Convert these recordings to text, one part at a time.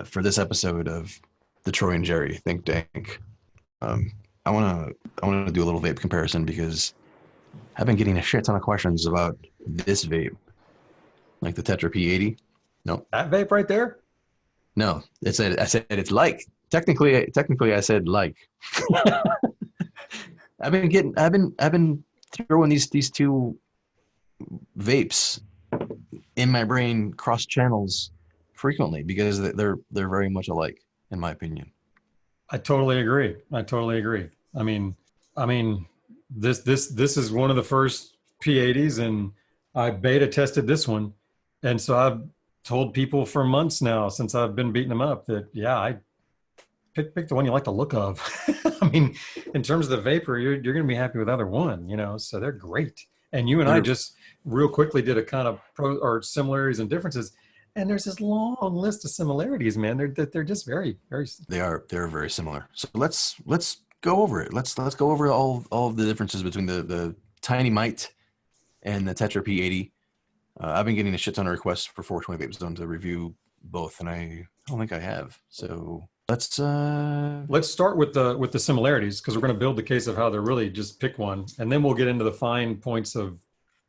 for this episode of the Troy and Jerry Think Tank. I want to do a little vape comparison because I've been getting a shit ton of questions about this vape, like the Tetra P80. No, That vape right there? no, I said it's like technically I said like. I've been throwing these two vapes in my brain cross channels frequently because they're very much alike in my opinion. I totally agree. I totally agree. I mean, I mean, this is one of the first P80s, and I beta tested this one, and so I've told people for months now since I've been beating them up that yeah, I pick the one you like the look of. I mean, in terms of the vapor, you're going to be happy with either one, you know. So they're great. And you and I They're just real quickly did a kind of pro or similarities and differences, and there's this long list of similarities, man. They're just very. they're very similar. So let's go over it. Let's go over all of the differences between the TinyMight and the Tetra P80. I've been getting a shit ton of requests for 420 Vape Zone to review both, and I don't think I have. So Let's start with the similarities because we're going to build the case of how they're really just pick one, and then we'll get into the fine points of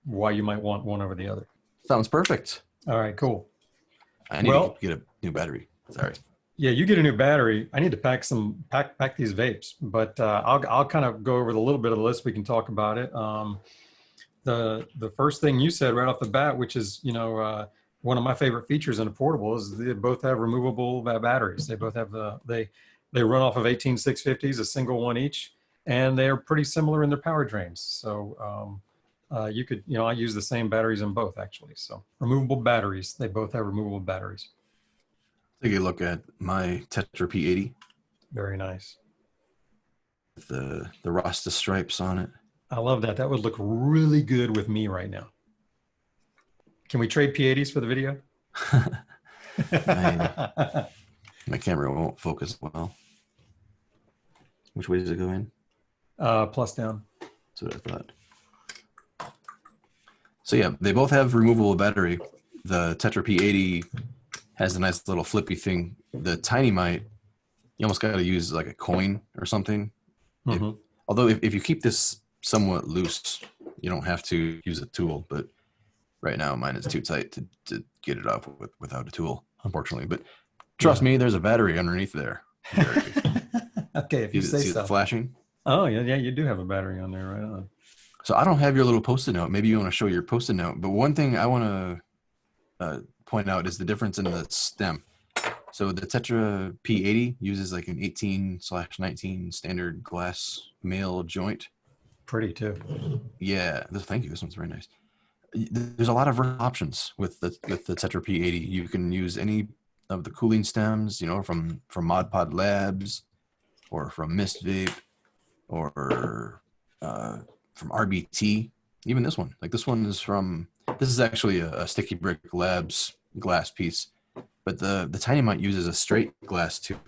why you might want one over the other. sounds perfect. All right, cool. I need Well, to get a new battery. Sorry. yeah, you get a new battery. I need to pack these vapes, but I'll kind of go over the little bit of the list. We can talk about it. The first thing you said right off the bat, which is one of my favorite features in a portable, is they both have removable batteries. They both have they run off of 18650s, a single one each, and they're pretty similar in their power drains. So you could I use the same batteries in both actually. So removable batteries. They both have removable batteries. Take a look at my Tetra P80 Very nice. with the Rasta stripes on it. I love that. That would look really good with me right now. Can we trade P80s for the video? My camera won't focus well. Which way does it go in? Plus down. That's what I thought. So yeah, they both have removable battery. The Tetra P80 has a nice little flippy thing. The TinyMight, you almost got to use like a coin or something. Mm-hmm. Although if you keep this somewhat loose, you don't have to use a tool. But right now, mine is too tight to get it off without a tool, unfortunately. But trust me, there's a battery underneath there. Okay, if you say see so. it flashing? Oh yeah, you do have a battery on there, right on. So I don't have your little Post-it note. Maybe you want to show your Post-it note. But one thing I want to point out is the difference in the stem. So the Tetra P80 uses like an 18/19 standard glass male joint. Pretty too. Yeah, thank you. This one's very nice. There's a lot of options with the Tetra P80. You can use any of the cooling stems, from Mod Pod Labs, or from Mist Vape, or from RBT. Even this one, this is actually a Sticky Brick Labs glass piece, but the TinyMight uses a straight glass tube.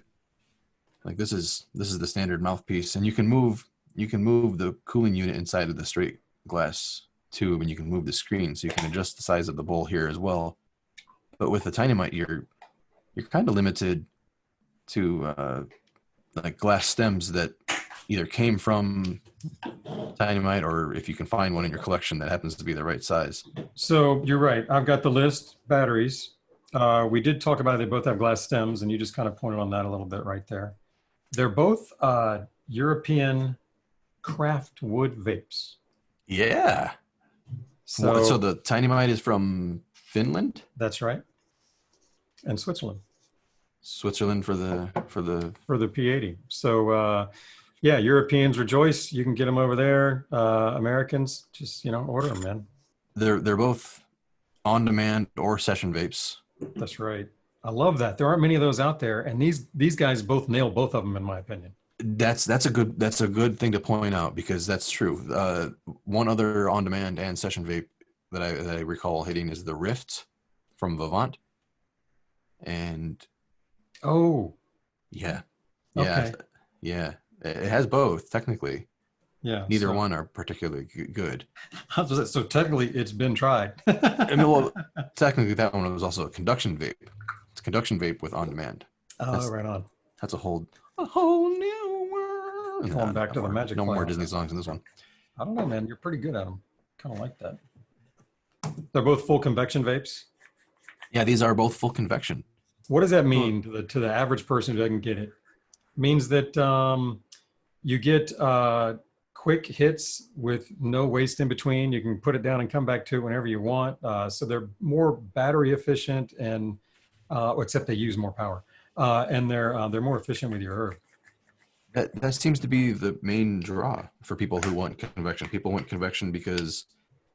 Like this is the standard mouthpiece, and you can move the cooling unit inside of the straight glass tube, and you can move the screen, so you can adjust the size of the bowl here as well. But with the TinyMight, you're kind of limited to like glass stems that either came from TinyMight, or if you can find one in your collection that happens to be the right size. So you're right. I've got the list batteries. We did talk about it. They both have glass stems, and you just kind of pointed on that a little bit right there. They're both European craft wood vapes. Yeah. So the TinyMight is from Finland? That's right. And Switzerland. Switzerland for the P80. So yeah, Europeans rejoice. You can get them over there. Americans, just order them, man. They're both on demand or session vapes. That's right. I love that. There aren't many of those out there, and these guys both nail both of them, in my opinion. That's a good thing to point out, because that's true. One other on demand and session vape that I recall hitting is the Rift from Vivant. And yeah, okay. Yeah, it has both technically. Yeah, neither one are particularly good. So technically, it's been tried. I mean, well, technically, that one was also a conduction vape. It's conduction vape with on demand. Oh, right on. That's a whole new world. Going back to the magic. No more Disney songs in this one. I don't know, man. You're pretty good at them. Kind of like that. They're both full convection vapes. Yeah, these are both full convection. What does that mean to the average person who doesn't get it? It means that you get quick hits with no waste in between. You can put it down and come back to it whenever you want. So they're more battery efficient, and except they use more power, and they're more efficient with your herb. That seems to be the main draw for people who want convection. People want convection because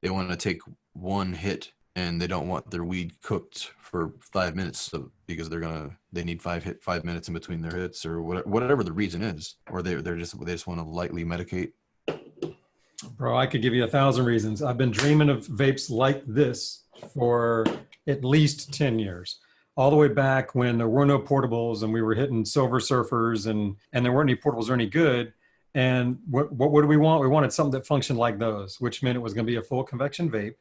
they want to take one hit and they don't want their weed cooked for 5 minutes, so because they need 5 minutes in between their hits, or whatever the reason is, or they just want to lightly medicate. Bro, I could give you 1,000 reasons. I've been dreaming of vapes like this for at least 10 years. All the way back when there were no portables and we were hitting Silver Surfers and there weren't any portables or any good. And what do we want? We wanted something that functioned like those, which meant it was going to be a full convection vape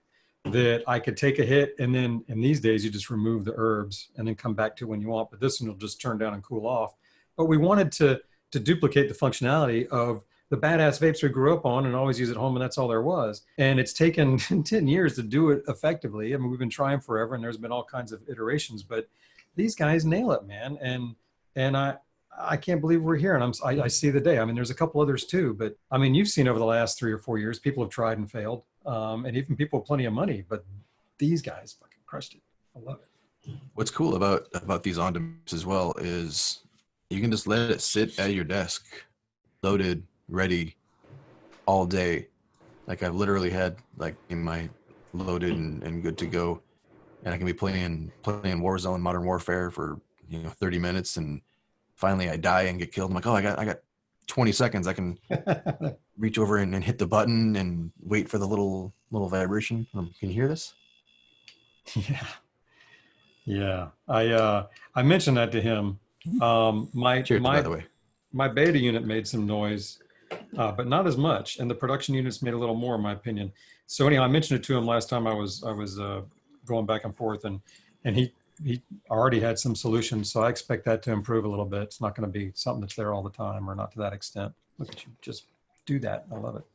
that I could take a hit, and then in these days you just remove the herbs and then come back to it when you want. But this one will just turn down and cool off. But we wanted to duplicate the functionality of the badass vapes we grew up on and always use at home, and that's all there was. And it's taken 10 years to do it effectively. I mean, we've been trying forever, and there's been all kinds of iterations, but these guys nail it, man. And I can't believe we're here, and I see the day. I mean, there's a couple others too, but I mean, you've seen over the last 3 or 4 years, people have tried and failed, and even people with plenty of money, but these guys fucking crushed it. I love it. What's cool about these on-demands as well is you can just let it sit at your desk, loaded, ready, all day. Like I've literally had like in my loaded and good to go, and I can be playing Warzone, Modern Warfare for 30 minutes, and finally I die and get killed. I'm like, oh, I got 20 seconds. I can reach over and hit the button and wait for the little vibration. Can you hear this? Yeah. I mentioned that to him. Cheers, by the way. My beta unit made some noise, but not as much, and the production units made a little more, in my opinion. So anyhow, I mentioned it to him last time I was going back and forth, and he already had some solutions, so I expect that to improve a little bit. It's not going to be something that's there all the time, or not to that extent. Look at you, just do that. I love it.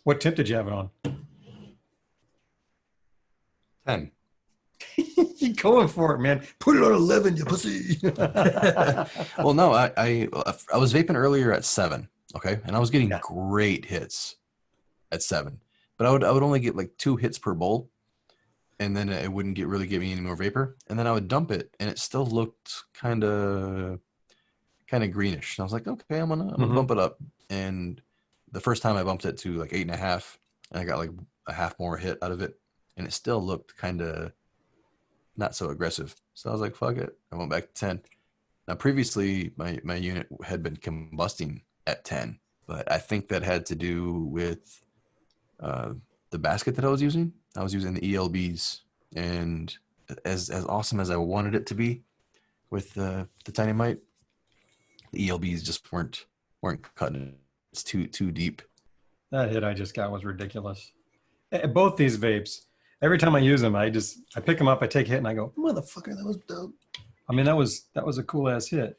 What temp did you have it on? 10. You're going for it, man. Put it on 11, you pussy. Well, no, I was vaping earlier at 7, okay, and I was getting great hits at 7, but I would only get like 2 hits per bowl, and then it wouldn't really give me any more vapor, and then I would dump it, and it still looked kind of greenish. And I was like, okay, I'm gonna bump it up, and the first time I bumped it to like 8.5, and I got like a half more hit out of it, and it still looked kind of not so aggressive. So I was like, fuck it. I went back to 10. Now, previously, my unit had been combusting at 10, but I think that had to do with the basket that I was using. I was using the ELBs, and as awesome as I wanted it to be with the TinyMight, the ELBs just weren't cutting it. It's too deep. That hit I just got was ridiculous. Both these vapes, every time I use them, I pick them up, I take a hit, and I go, motherfucker, that was dope. I mean, that was a cool ass hit.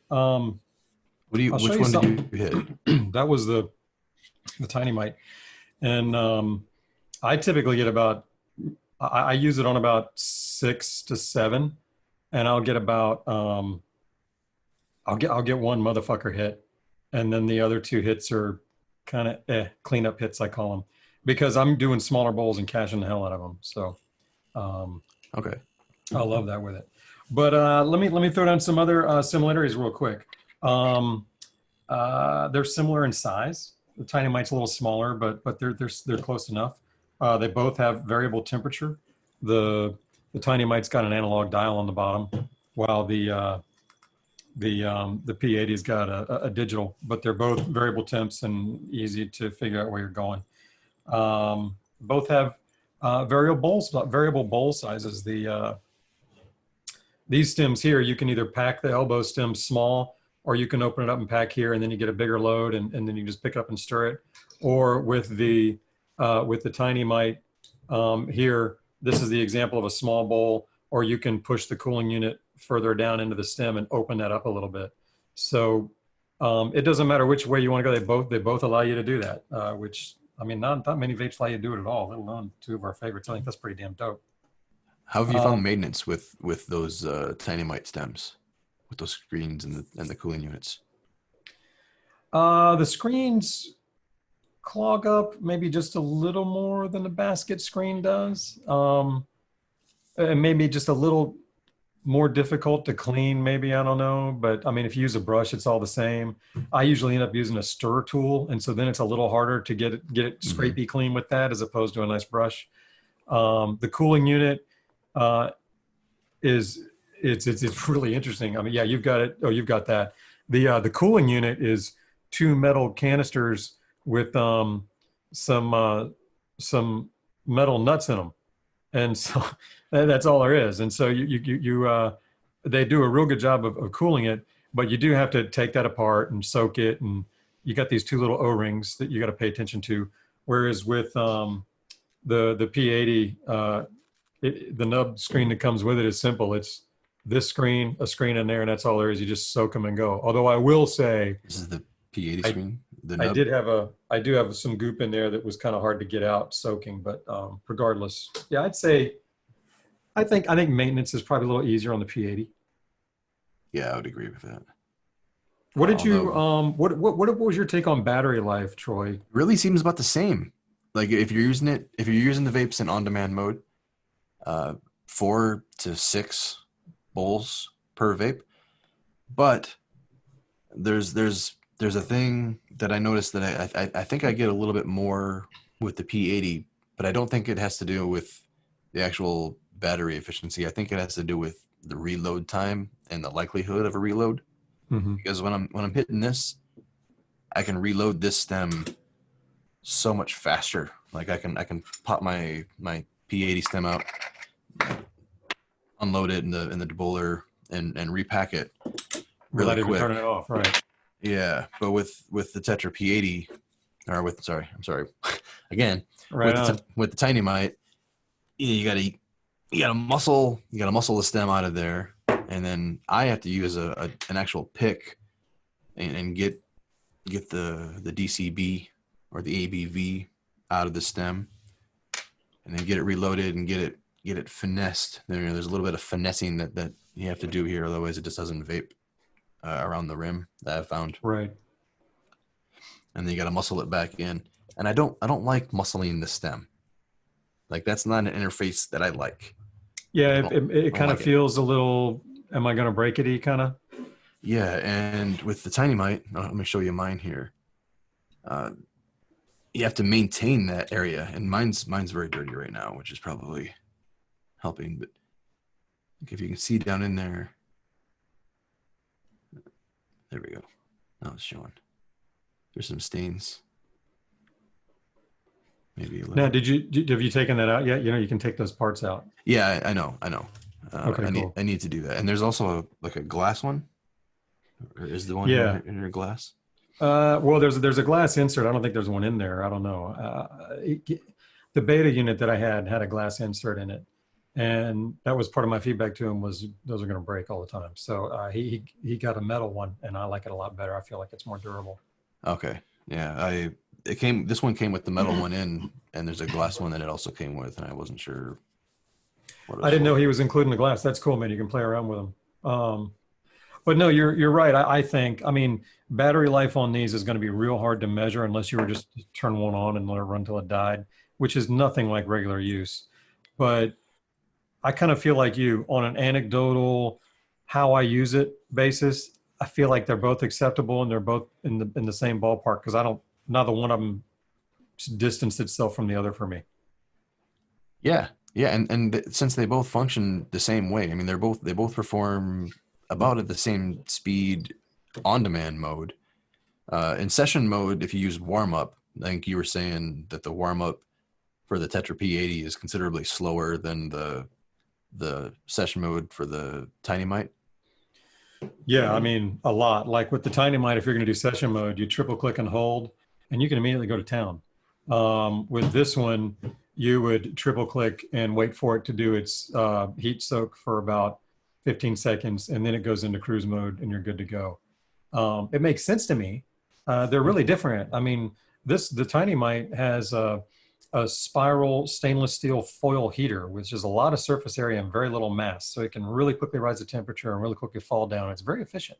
Which one did you hit? That was the TinyMight, and I typically get about, I use it on about 6 to 7, and I'll get about I'll get one motherfucker hit, and then the other 2 hits are kind of cleanup hits, I call them, because I'm doing smaller bowls and cashing the hell out of them. So okay, I love that with it. But let me throw down some other similarities real quick. They're similar in size. The TinyMight's a little smaller, but they're close enough. They both have variable temperature. The TinyMight's got an analog dial on the bottom, while the P80's got a digital, but they're both variable temps and easy to figure out where you're going. Both have variable bowl sizes. These stems here, you can either pack the elbow stem small, or you can open it up and pack here, and then you get a bigger load, and then you just pick it up and stir it. Or with the TinyMight here, this is the example of a small bowl or you can push the cooling unit further down into the stem and open that up a little bit. So it doesn't matter which way you want to go. They both allow you to do that, which, I mean, not many vapes allow you to do it at all, let alone two of our favorites. I think that's pretty damn dope. How have you found the maintenance with those TinyMight stems, with those screens and the cooling units? The screens clog up maybe just a little more than the basket screen does. And maybe just a little more difficult to clean, maybe, I don't know. But I mean, if you use a brush, it's all the same. I usually end up using a stir tool. And so then it's a little harder to get it scrapey clean with that, as opposed to a nice brush. The cooling unit it's really interesting. I mean, yeah, you've got it. Oh, you've got that. The cooling unit is 2 metal canisters with some metal nuts in them. And so that's all there is. And so they do a real good job of cooling it, but you do have to take that apart and soak it. And you got these 2 little O-rings that you got to pay attention to. Whereas with the P80, the nub screen that comes with it is simple. It's this screen, a screen in there, and that's all there is. You just soak them and go. Although I will say, this is the P80 screen. I do have some goop in there that was kind of hard to get out soaking, but regardless, yeah, I'd say, I think maintenance is probably a little easier on the P80. Yeah, I would agree with that. What did you what was your take on battery life, Troy? Really seems about the same. Like if you're using the vapes in on-demand mode, 4 to 6 bowls per vape, but there's a thing that I noticed that I think I get a little bit more with the P80, but I don't think it has to do with the actual battery efficiency. I think it has to do with the reload time and the likelihood of a reload. Because when I'm hitting this, I can reload this stem so much faster. Like I can pop my P80 stem out, unload it in the debowler, and repack it really quick. Without even turning it off, right? Yeah, but with the Tetra P80, or again, right with the TinyMight, you gotta muscle the stem out of there, and then I have to use an actual pick and get the DCB or the ABV out of the stem, and then get it reloaded and get it finessed. There's a little bit of finessing that you have to do here, otherwise it just doesn't vape around the rim, that I've found. Right. And then you got to muscle it back in. And I don't like muscling the stem. Like that's not an interface that I like. Yeah, it kind of feels a little, am I going to break it-y kind of? Yeah, and with the TinyMight, let me show you mine here. You have to maintain that area, and mine's very dirty right now, which is probably helping. But if you can see down in there, there we go. Now it's showing. There's some stains. Maybe a little. Now, have you taken that out yet? You know, you can take those parts out. Yeah, I know. Okay, cool. I need to do that. And there's also a glass one. Or is the one in your glass? Well, there's a glass insert. I don't think there's one in there. I don't know. The beta unit that I had a glass insert in it, and that was part of my feedback to him, was those are going to break all the time. So he got a metal one, and I like it a lot better. I feel like it's more durable. Okay. Yeah, this one came with the metal one in, and there's a glass one that it also came with, and I wasn't sure what it was. I didn't know he was including the glass. That's cool, man. You can play around with them. But no, you're right. I think, battery life on these is going to be real hard to measure unless you were just to turn one on and let it run till it died, which is nothing like regular use. But I kind of feel like you, on an anecdotal, how I use it basis, I feel like they're both acceptable and they're both in the same ballpark, because neither one of them distanced itself from the other for me. Yeah. And since they both function the same way, they both perform about at the same speed on-demand mode. In session mode, if you use warm-up, I think you were saying that the warm-up for the Tetra P80 is considerably slower than the session mode for the TinyMight. Yeah, a lot. Like with the TinyMight, if you're going to do session mode, you triple click and hold, and you can immediately go to town. With this one, you would triple click and wait for it to do its heat soak for about 15 seconds, and then it goes into cruise mode and you're good to go. It makes sense to me. They're really different. I mean, the TinyMight has a spiral stainless steel foil heater, which is a lot of surface area and very little mass. So it can really quickly rise the temperature and really quickly fall down. It's very efficient.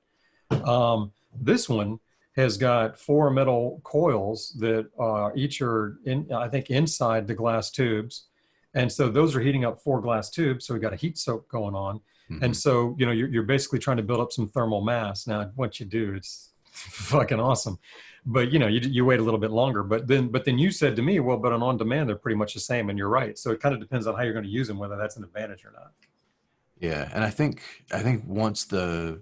This one has got 4 metal coils that each are I think inside the glass tubes. And so those are heating up 4 glass tubes. So we got a heat soak going on. Mm-hmm. And so, you know, you're basically trying to build up some thermal mass. Now, once you do, it's fucking awesome. But, you know, you wait a little bit longer. But then you said to me, well, but on demand, they're pretty much the same. And you're right. So it kind of depends on how you're going to use them, whether that's an advantage or not. Yeah. And I think once the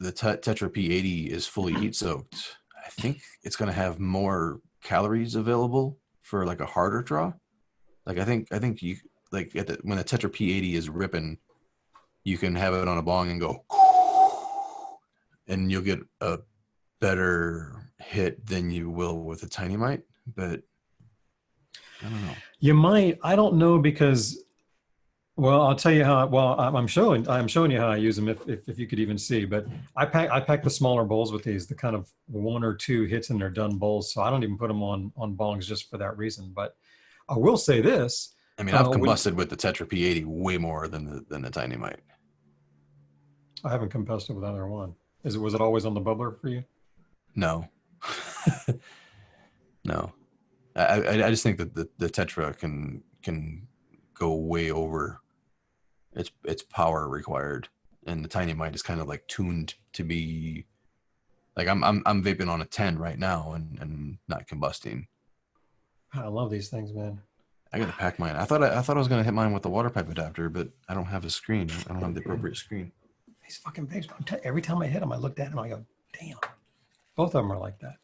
Tetra P80 is fully heat soaked, I think it's going to have more calories available for like a harder draw. Like I think you like when the Tetra P80 is ripping, you can have it on a bong and go, and you'll get a better hit than you will with a TinyMight. But I don't know. You might. I don't know because. Well, I'll tell you how. Well, I'm showing you how I use them. If you could even see, but I pack the smaller bowls with these, the kind of 1 or 2 hits and they're done bowls. So I don't even put them on bongs just for that reason. But I will say this. I mean, I've combusted with the Tetra P80 way more than the TinyMight. I haven't combusted with either one. Was it always on the bubbler for you? No, no. I just think that the Tetra can go way over its power required, and the TinyMight is kind of like tuned to be like I'm vaping on a 10 right now and not combusting. I love these things, man. I gotta pack mine. I thought I was gonna hit mine with the water pipe adapter, but I don't have a screen. I don't have the appropriate screen. These fucking vapes. Every time I hit them, I looked at them. I go, damn. Both of them are like that.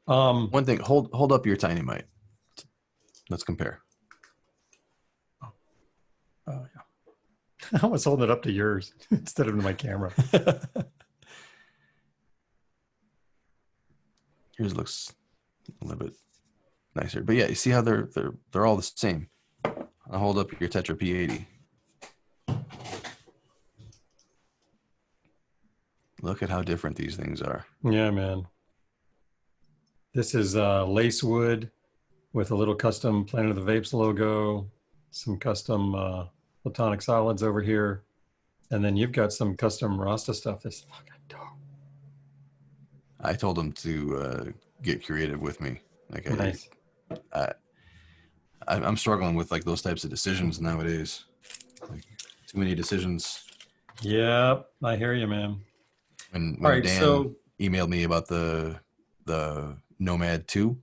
One thing. Hold up your TinyMight. Let's compare. Oh yeah. I was holding it up to yours instead of to my camera. Yours looks a little bit nicer, but yeah, you see how they're all the same. I'll hold up your Tetra P80. Look at how different these things are. Yeah, man. This is lace wood with a little custom Planet of the Vapes logo, some custom platonic solids over here, and then you've got some custom Rasta stuff. That's fucking dope. I told them to get creative with me. Like nice. I'm struggling with like those types of decisions nowadays. Like too many decisions. Yep, I hear you, man. When Dan emailed me about the Nomad 2,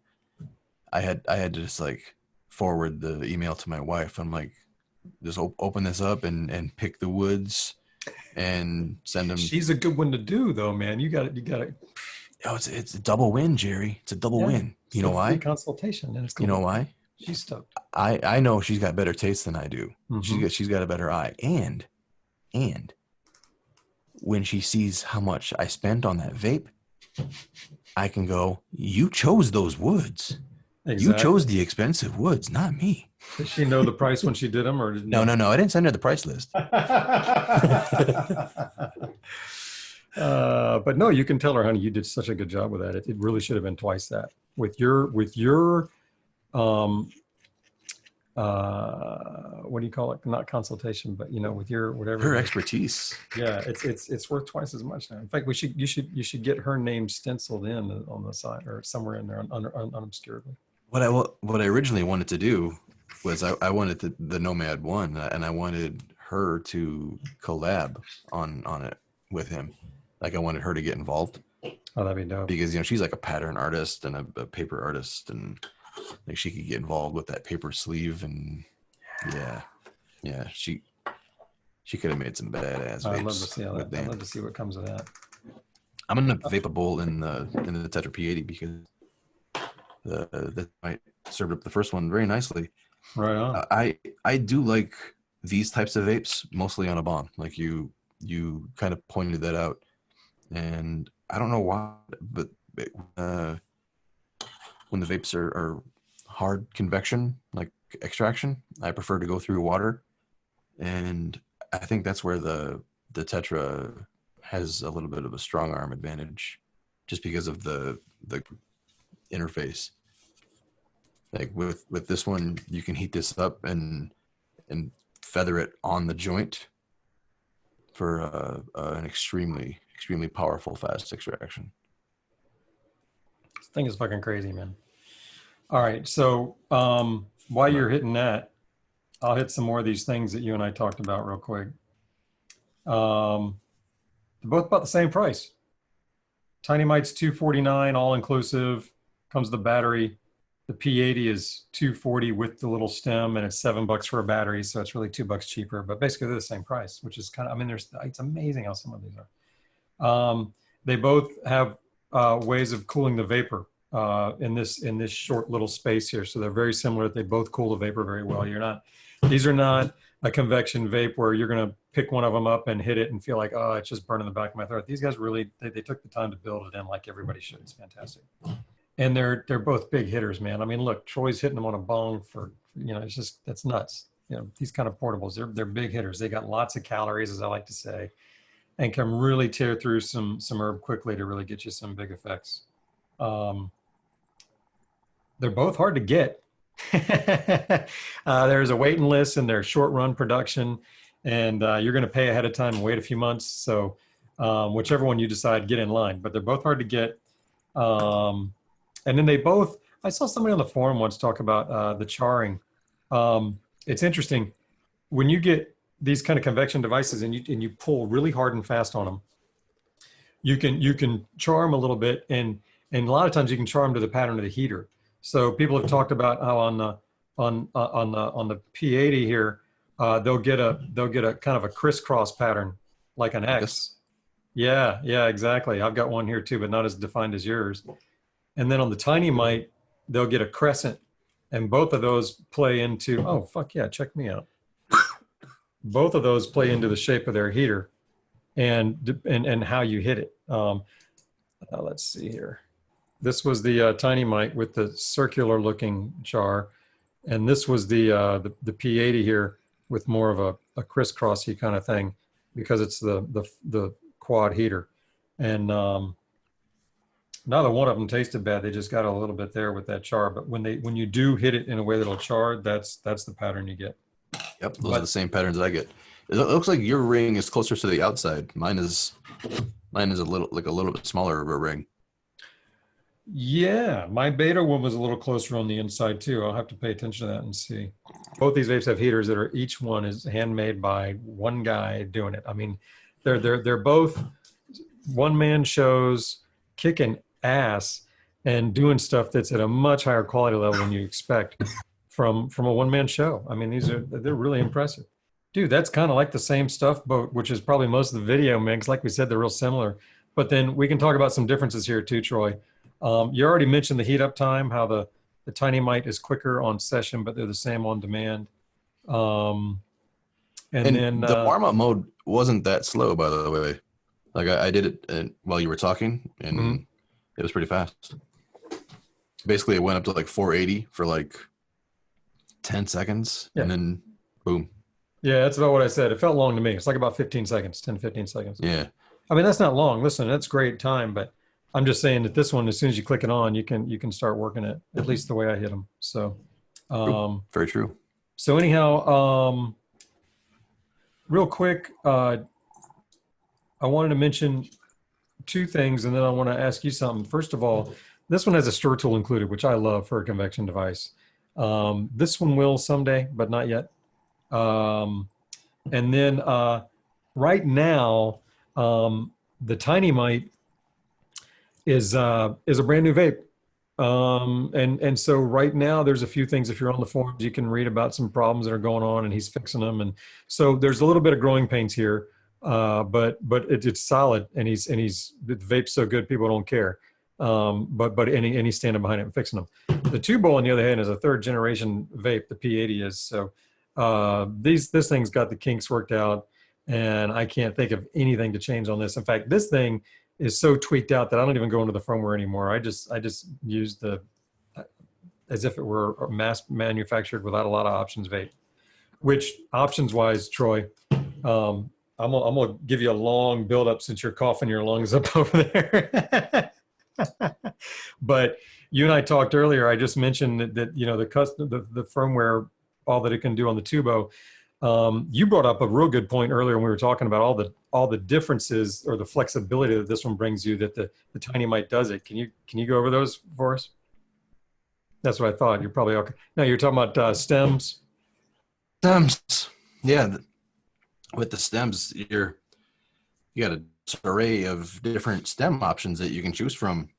I had to just like forward the email to my wife. I'm like, just open this up and pick the woods and send them. She's a good one to do though, man. You got it. Oh, it's a double win, Jerry. It's a double win. You know why? Consultation, and it's cool. You know why? She's stoked. I know she's got better taste than I do. Mm-hmm. She's got a better eye, and when she sees how much I spent on that vape, I can go, you chose those woods. Exactly. You chose the expensive woods, not me. Did she know the price when she did them, or no? I didn't send her the price list. But no, you can tell her, honey, you did such a good job with that. It really should have been twice that. With your what do you call it? Not consultation, but with your whatever. Her expertise. Yeah, it's worth twice as much now. In fact, you should get her name stenciled in on the side or somewhere in there unobscuredly. What I originally wanted to do was I wanted the Nomad 1, and I wanted her to collab on it with him. Like I wanted her to get involved. Oh, that'd be dope. Because she's like a pattern artist and a paper artist, and like she could get involved with that paper sleeve, and yeah, she could have made some badass vapes. I'd love to see how that. I'd love to see what comes of that. I'm gonna vape a bowl in the Tetra P80 because the I served up the first one very nicely. Right on. I do like these types of vapes mostly on a bong. Like you kind of pointed that out, and I don't know why, but when the vapes are hard convection, like extraction. I prefer to go through water, and I think that's where the Tetra has a little bit of a strong arm advantage, just because of the interface. Like with this one, you can heat this up and feather it on the joint for an extremely powerful fast extraction. This thing is fucking crazy, man. All right, so while you're hitting that, I'll hit some more of these things that you and I talked about real quick. They're both about the same price. TinyMight's $249 all inclusive. Comes the battery. The P80 is $240 with the little stem, and it's $7 for a battery, so it's really $2 cheaper. But basically, they're the same price, which is kind of, I mean, it's amazing how some of these are. They both have ways of cooling the vapor in this short little space here, so they're very similar. They both cool the vapor very well. These are not a convection vape where you're going to pick one of them up and hit it and feel like, oh, it's just burning the back of my throat. These guys really, they took the time to build it in like everybody should. It's fantastic. And they're both big hitters, man. I mean, look, Troy's hitting them on a bong for, it's just, that's nuts. These kind of portables, they're big hitters. They got lots of calories, as I like to say, and can really tear through some herb quickly to really get you some big effects. They're both hard to get. There's a waiting list and there's short run production, and you're going to pay ahead of time and wait a few months. So whichever one you decide, get in line. But they're both hard to get. And then I saw somebody on the forum once talk about the charring. It's interesting when you get these kind of convection devices and you pull really hard and fast on them. You can char them a little bit, and a lot of times you can char them to the pattern of the heater. So people have talked about how on the P80 here, they'll get a kind of a crisscross pattern like an X. Yeah, exactly. I've got one here too, but not as defined as yours. And then on the TinyMight, they'll get a crescent, and both of those play into, oh, fuck yeah, check me out. Both of those play into the shape of their heater and how you hit it. Let's see here. This was the TinyMight with the circular looking jar. And this was the P80 here with more of a crisscrossy kind of thing, because it's the quad heater. And neither one of them tasted bad. They just got a little bit there with that char. But when you do hit it in a way that'll char, that's the pattern you get. Yep, those are the same patterns I get. It looks like your ring is closer to the outside. Mine is a little bit smaller of a ring. Yeah, my beta one was a little closer on the inside too. I'll have to pay attention to that and see. Both these vapes have heaters that are, each one is handmade by one guy doing it. I mean, they're both one-man shows, kicking ass and doing stuff that's at a much higher quality level than you expect from a one-man show. I mean, they're really impressive. Dude, that's kind of like the same stuff, but which is probably most of the video, man, because like we said, they're real similar. But then we can talk about some differences here too, Troy. You already mentioned the heat up time, how the TinyMight is quicker on session, but they're the same on demand. And then the warm-up mode wasn't that slow, by the way. Like I did it while you were talking, and it was pretty fast. Basically, it went up to like 480 for like 10 seconds, and then boom. Yeah, that's about what I said. It felt long to me. It's like about 15 seconds, 10, 15 seconds. Yeah. I mean, that's not long. Listen, that's great time, but I'm just saying that this one, as soon as you click it on, you can start working it, at least the way I hit them. So, very true. So anyhow, real quick, I wanted to mention two things, and then I want to ask you something. First of all, this one has a stir tool included, which I love for a convection device. This one will someday, but not yet. And then right now, the TinyMight is a brand new vape. And so right now there's a few things, if you're on the forums, you can read about some problems that are going on, and he's fixing them. And so there's a little bit of growing pains here, but it's solid, and the vape's so good, people don't care. But he's standing behind it and fixing them. The 2-bowl, on the other hand, is a 3rd generation vape. The P80 is. So this thing's got the kinks worked out, and I can't think of anything to change on this. In fact, this thing is so tweaked out that I don't even go into the firmware anymore. I just use as if it were mass manufactured without a lot of options vape. Which options wise, Troy, I'm gonna give you a long build up since you're coughing your lungs up over there. But you and I talked earlier. I just mentioned that you know the firmware, all that it can do on the Tubo. You brought up a real good point earlier when we were talking about all the differences or the flexibility that this one brings you. That the TinyMight does it. Can you go over those for us? That's what I thought. You're probably okay. No, you're talking about stems. Stems, yeah. With the stems, you got an array of different stem options that you can choose from.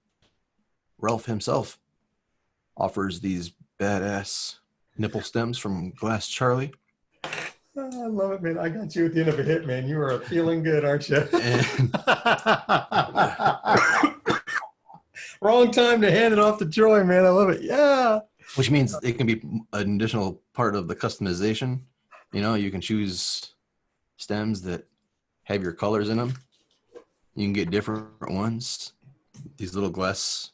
Ralph himself offers these badass nipple stems from Glass Charlie. I love it, man. I got you at the end of a hit, man. You are feeling good, aren't you? Wrong time to hand it off to Troy, man. I love it. Yeah. Which means it can be an additional part of the customization. You know, you can choose stems that have your colors in them. You can get different ones. These little glass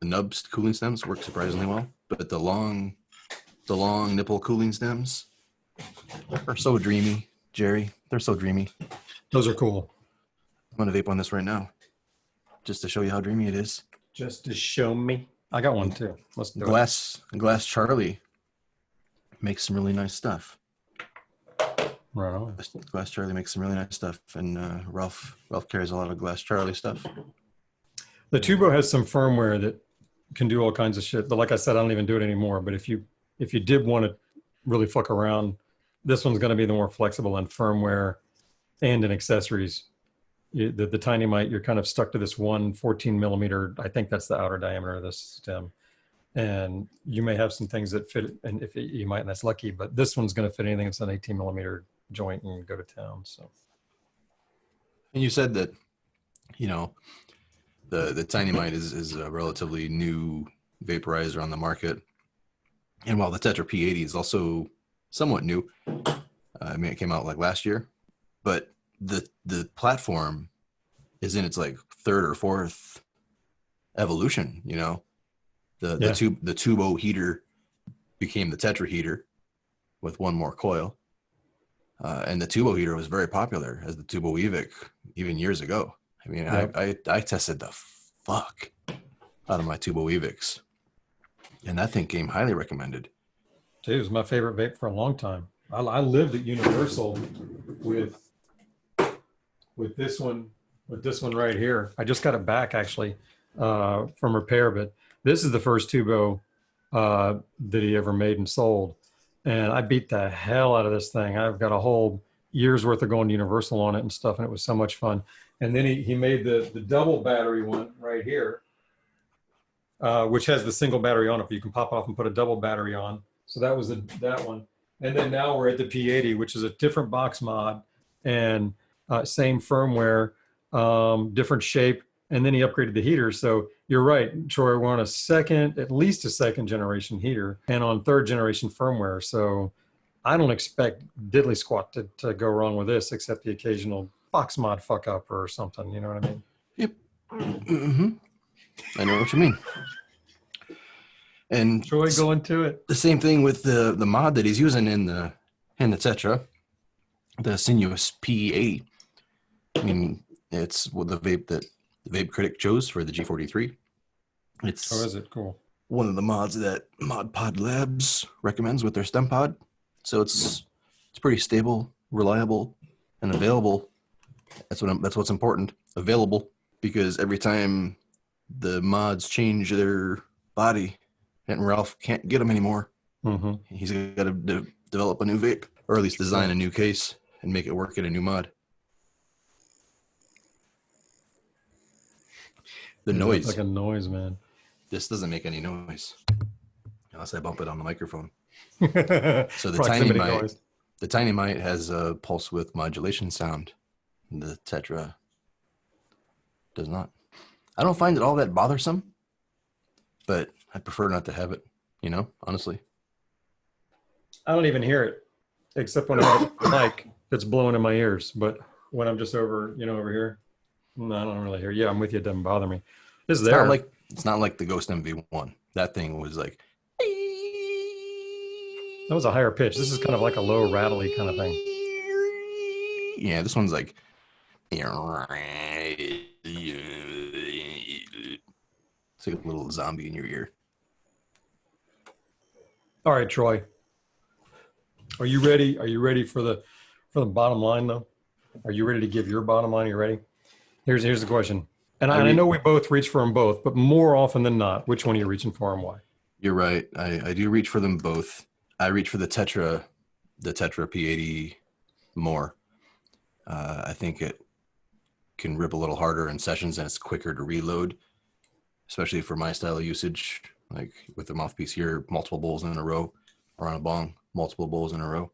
nubs cooling stems work surprisingly well, but the long nipple cooling stems are so dreamy, Jerry. They're so dreamy. Those are cool. I'm gonna vape on this right now, just to show you how dreamy it is. Just to show me. I got one too. Let's do it. Glass Charlie makes some really nice stuff. Right on. Glass Charlie makes some really nice stuff, and Ralph carries a lot of Glass Charlie stuff. The Tubo has some firmware that can do all kinds of shit. But like I said, I don't even do it anymore. But if you did want to really fuck around, this one's going to be the more flexible in firmware and in accessories. The TinyMight, you're kind of stuck to this one 14 millimeter. I think that's the outer diameter of this stem. And you may have some things that fit, and if you might, and that's lucky, but this one's going to fit anything that's an 18 millimeter joint and go to town. So. And you said that, you know, the TinyMight is a relatively new vaporizer on the market. And while the Tetra P80 is also somewhat new, I mean, it came out like last year, but the platform is in its like third or fourth evolution, you know. The Tubo heater became the Tetra heater with one more coil. And the Tubo heater was very popular as the Tubo Evic even years ago. I mean, I tested the fuck out of my Tubo Evics, and that thing came highly recommended. Dude, it was my favorite vape for a long time. I lived at Universal with this one right here. I just got it back actually from repair, but this is the first Tubo that he ever made and sold. And I beat the hell out of this thing. I've got a whole year's worth of going to Universal on it and stuff, and it was so much fun. And then he made the double battery one right here, which has the single battery on it. You can pop off and put a double battery on. So that was that one. And then now we're at the P80, which is a different box mod and same firmware, different shape. And then he upgraded the heater. So you're right, Troy, we're on at least a second generation heater and on third generation firmware. So I don't expect diddly squat to go wrong with this, except the occasional box mod fuck up or something. You know what I mean? Yep. Mm-hmm. I know what you mean. And Troy, go into it. The same thing with the mod that he's using in the Tetra, the Sinuous P80. I mean, it's the vape that the Vape Critic chose for the G43. It's is it cool? One of the mods that Mod Pod Labs recommends with their stem pod. So it's pretty stable, reliable, and available. That's what's important. Available, because every time the mods change their body, and Ralph can't get them anymore, he's got to develop a new vape, or at least design a new case and make it work in a new mod. The noise. Like a noise, man. This doesn't make any noise unless I bump it on the microphone. So the TinyMight has a pulse width modulation sound. The Tetra does not. I don't find it all that bothersome, but I prefer not to have it, you know, honestly. I don't even hear it, except when I have a mic that's blowing in my ears. But when I'm just over here, no, I don't really hear. Yeah, I'm with you. It doesn't bother me. It's not like the Ghost MV1. That thing was like, That was a higher pitch. This is kind of like a low rattly kind of thing. Yeah, this one's like. It's like a little zombie in your ear. All right, Troy. Are you ready? Are you ready for the bottom line though? Are you ready to give your bottom line? Are you ready? Here's the question. And I know we both reach for them both, but more often than not, which one are you reaching for and why? You're right. I do reach for them both. I reach for the Tetra P80 more. I think it can rip a little harder in sessions and it's quicker to reload, especially for my style of usage. Like with the mouthpiece here, multiple bowls in a row, or on a bong, multiple bowls in a row.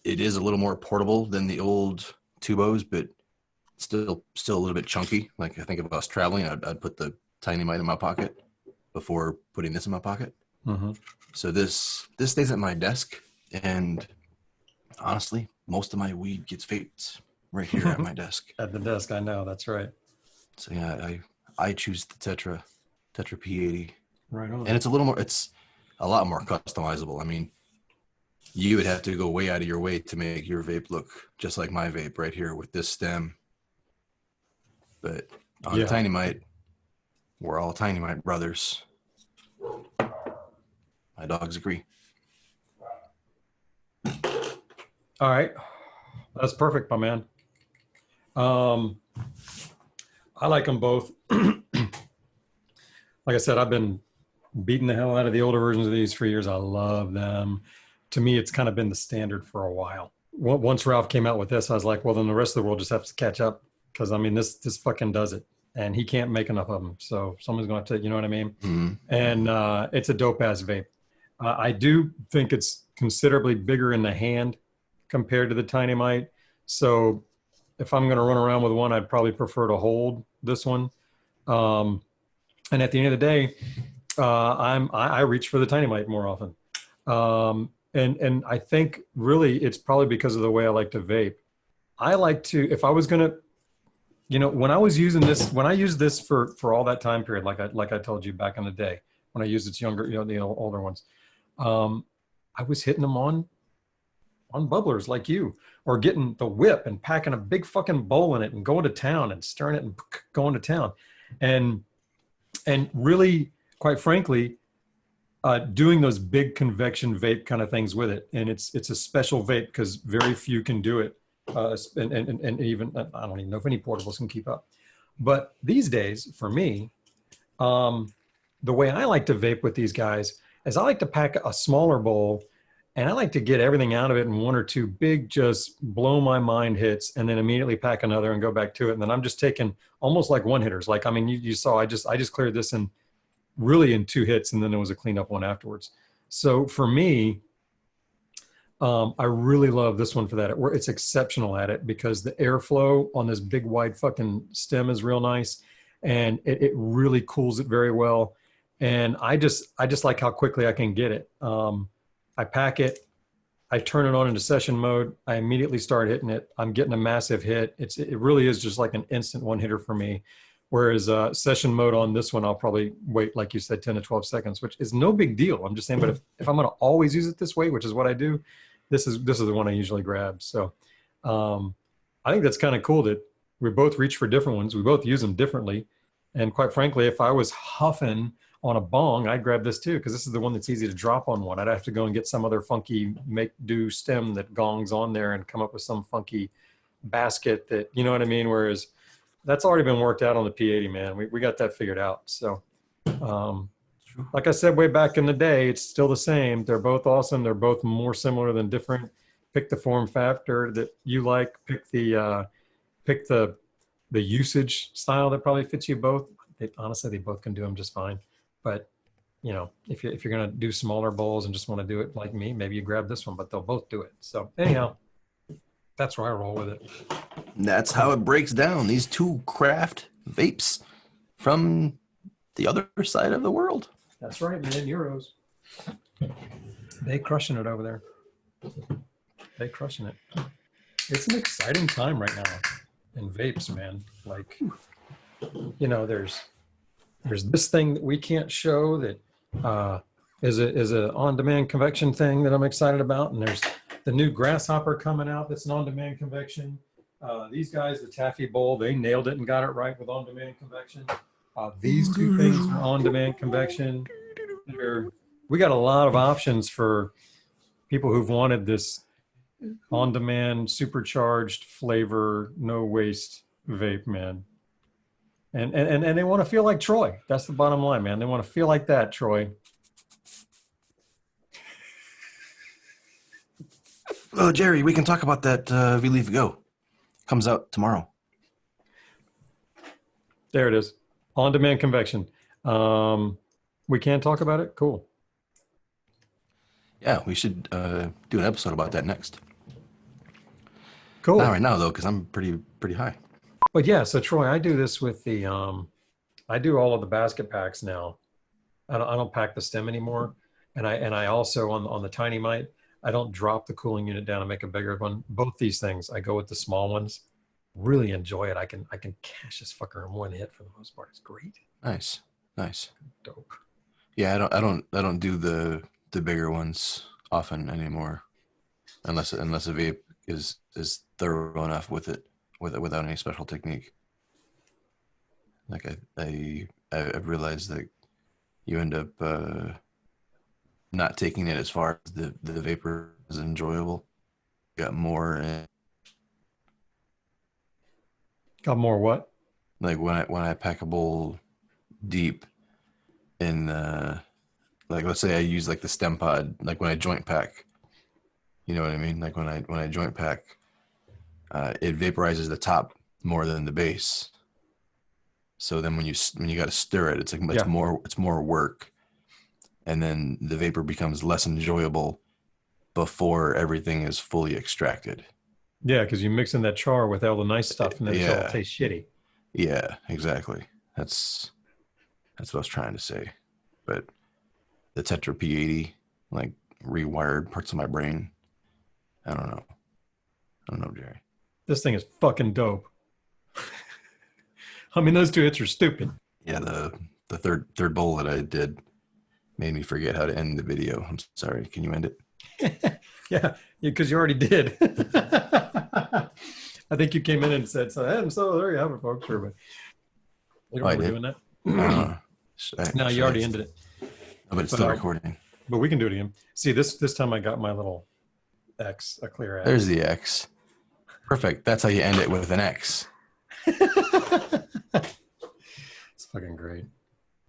It is a little more portable than the old tubos, but still a little bit chunky. Like I think if I was traveling, I'd put the TinyMight in my pocket before putting this in my pocket. Mm-hmm. So this stays at my desk, and honestly, most of my weed gets vaped right here at my desk. At the desk, I know, that's right. So yeah, I choose the Tetra P80. Right on. And it's a lot more customizable. I mean, you would have to go way out of your way to make your vape look just like my vape right here with this stem. But on TinyMight, we're all TinyMight brothers. My dogs agree. All right. That's perfect, my man. I like them both. Like I said, I've been beating the hell out of the older versions of these for years. I love them. To me, it's kind of been the standard for a while. Once Ralph came out with this, I was like, well, then the rest of the world just has to catch up. Because, I mean, this fucking does it. And he can't make enough of them. So someone's going to have to, you know what I mean? Mm-hmm. And it's a dope-ass vape. I do think it's considerably bigger in the hand compared to the TinyMight. So if I'm going to run around with one, I'd probably prefer to hold this one. And at the end of the day, I reach for the TinyMight more often. And I think really it's probably because of the way I like to vape. I like to, if I was going to, you know, when I used this for all that time period, like I told you back in the day, when I used its younger, you know, the older ones, I was hitting them on bubblers like you, or getting the whip and packing a big fucking bowl in it and going to town and stirring it and going to town. And really, quite frankly, doing those big convection vape kind of things with it. And it's a special vape because very few can do it. And even, I don't even know if any portables can keep up. But these days, for me, the way I like to vape with these guys is I like to pack a smaller bowl, and I like to get everything out of it in one or two big, just blow my mind hits, and then immediately pack another and go back to it. And then I'm just taking almost like one hitters. Like, I mean, you saw, I just cleared this in 2 hits, and then there was a cleanup one afterwards. So for me, I really love this one for that. It's exceptional at it because the airflow on this big wide fucking stem is real nice, and it really cools it very well. And I just like how quickly I can get it. I pack it, I turn it on into session mode. I immediately start hitting it. I'm getting a massive hit. It really is just like an instant one hitter for me. Whereas session mode on this one, I'll probably wait, like you said, 10 to 12 seconds, which is no big deal. I'm just saying, but if I'm going to always use it this way, which is what I do, this is the one I usually grab. So I think that's kind of cool that we both reach for different ones. We both use them differently. And quite frankly, if I was huffing on a bong, I'd grab this too, because this is the one that's easy to drop on one. I'd have to go and get some other funky make-do stem that gongs on there and come up with some funky basket that, you know what I mean? Whereas that's already been worked out on the P80, man. We got that figured out. So like I said, way back in the day, it's still the same. They're both awesome. They're both more similar than different. Pick the form factor that you like. Pick the usage style that probably fits you both. Honestly, they both can do them just fine. But you know, if you're gonna do smaller bowls and just want to do it like me, maybe you grab this one. But they'll both do it. So anyhow, that's where I roll with it. That's how it breaks down. These two craft vapes from the other side of the world. That's right, man. Euros. They crushing it over there. They crushing it. It's an exciting time right now in vapes, man. Like, you know, there's this thing that we can't show that is a on-demand convection thing that I'm excited about. And there's the new grasshopper coming out that's an on-demand convection. These guys, the Taffy Bowl, they nailed it and got it right with on-demand convection. These two things are on-demand convection. We got a lot of options for people who've wanted this on-demand, supercharged flavor, no waste vape, man. And they want to feel like Troy. That's the bottom line, man. They want to feel like that, Troy. Oh, Jerry, we can talk about that V-Leaf Go. Comes out tomorrow. There it is. On-demand convection. We can talk about it? Cool. Yeah, we should do an episode about that next. Cool. Not right now, though, because I'm pretty high. But yeah, so Troy, I do this with the, I do all of the basket packs now. I don't pack the stem anymore. And I also, on the TinyMight, I don't drop the cooling unit down and make a bigger one. Both these things, I go with the small ones. Really enjoy it. I can cash this fucker in one hit for the most part. It's great. Nice. Dope. Yeah, I don't do the bigger ones often anymore, unless a vape is thorough enough with it without any special technique. Like I've realized that you end up not taking it as far as the vapor is enjoyable. Got more. Got more what? Like when I pack a bowl deep in like let's say I use like the stem pod, like when I joint pack, you know what I mean? Like when I joint pack, it vaporizes the top more than the base. So then when you got to stir it, it's like it's more work, and then the vapor becomes less enjoyable before everything is fully extracted. Yeah, because you mix in that char with all the nice stuff, and then it all tastes shitty. Yeah, exactly. That's what I was trying to say. But the Tetra P80 like rewired parts of my brain. I don't know, Jerry. This thing is fucking dope. I mean, those two hits are stupid. Yeah, the third bowl that I did made me forget how to end the video. I'm sorry. Can you end it? Yeah, because you already did. I think you came in and said, so there you have it, folks. You don't remember doing that? No, you already ended it. Oh, but it's still recording. But we can do it again. See, this time I got my little X, a clear X. There's the X. Perfect. That's how you end it, with an X. It's fucking great.